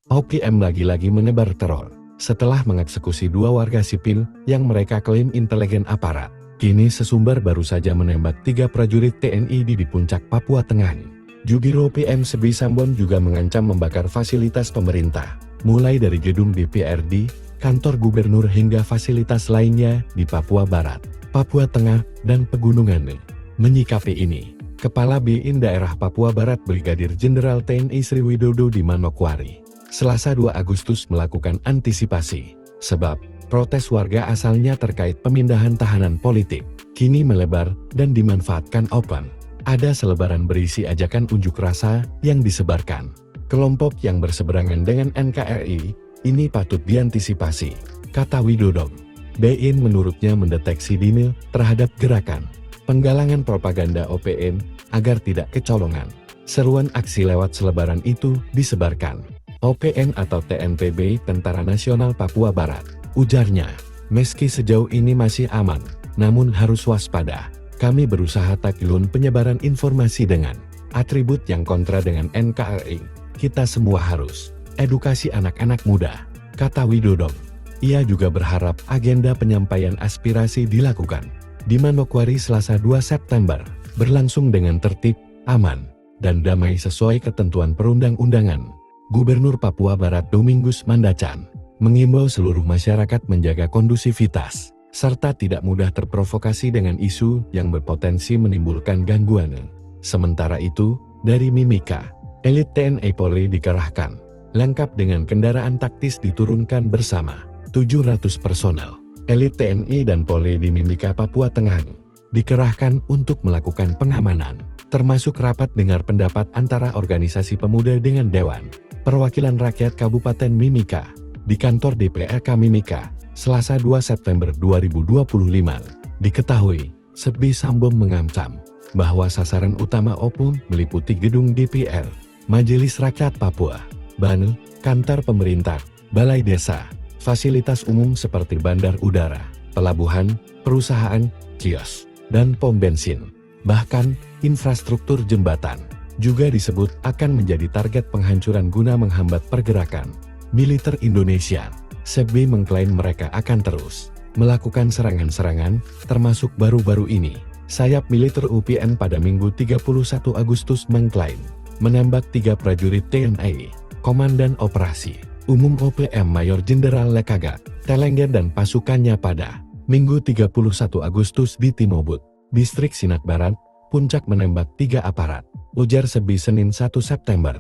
OPM lagi-lagi menebar teror setelah mengeksekusi 2 warga sipil yang mereka klaim intelijen aparat. Kini sesumber baru saja menembak 3 prajurit TNI di Puncak, Papua Tengah. Jubir OPM Sebi Sambon juga mengancam membakar fasilitas pemerintah, mulai dari gedung DPRD, kantor gubernur hingga fasilitas lainnya di Papua Barat, Papua Tengah, dan Pegunungan. Menyikapi ini, Kepala BIN Daerah Papua Barat Brigadir Jenderal TNI Sri Widodo di Manokwari, Selasa 2 Agustus melakukan antisipasi, sebab protes warga asalnya terkait pemindahan tahanan politik, kini melebar dan dimanfaatkan OPM. Ada selebaran berisi ajakan unjuk rasa yang disebarkan kelompok yang berseberangan dengan NKRI, ini patut diantisipasi, kata Widodo. BIN menurutnya mendeteksi dini terhadap gerakan penggalangan propaganda OPM agar tidak kecolongan. Seruan aksi lewat selebaran itu disebarkan OPM atau TNPB Tentara Nasional Papua Barat. Ujarnya, meski sejauh ini masih aman, namun harus waspada. Kami berusaha taklun penyebaran informasi dengan atribut yang kontra dengan NKRI. Kita semua harus edukasi anak-anak muda, kata Widodo. Ia juga berharap agenda penyampaian aspirasi dilakukan di Manokwari Selasa 2 September, berlangsung dengan tertib, aman, dan damai sesuai ketentuan perundang-undangan. Gubernur Papua Barat Domingus Mandacan mengimbau seluruh masyarakat menjaga kondusivitas, serta tidak mudah terprovokasi dengan isu yang berpotensi menimbulkan gangguan. Sementara itu, dari Mimika, elit TNI Polri dikerahkan, lengkap dengan kendaraan taktis diturunkan bersama 700 personel. Elit TNI dan Polri di Mimika, Papua Tengah, dikerahkan untuk melakukan pengamanan, termasuk rapat dengar pendapat antara organisasi pemuda dengan Dewan Perwakilan Rakyat Kabupaten Mimika, di kantor DPRK Mimika, Selasa 2 September 2025, diketahui, Sebi Sambon mengancam bahwa sasaran utama OPM meliputi gedung DPR, Majelis Rakyat Papua, BANU, kantor pemerintah, balai desa, fasilitas umum seperti bandar udara, pelabuhan, perusahaan, kios, dan pom bensin. Bahkan, infrastruktur jembatan juga disebut akan menjadi target penghancuran guna menghambat pergerakan militer Indonesia. Sebi mengklaim mereka akan terus melakukan serangan-serangan, termasuk baru-baru ini. Sayap militer UPN pada Minggu 31 Agustus mengklaim menembak 3 prajurit TNI, Komandan Operasi Umum OPM Mayor Jenderal Lekaga Telengger dan pasukannya pada Minggu 31 Agustus di Timobut, Distrik Sinak Barat, Puncak menembak 3 aparat, ujar Sebi Senin 1 September.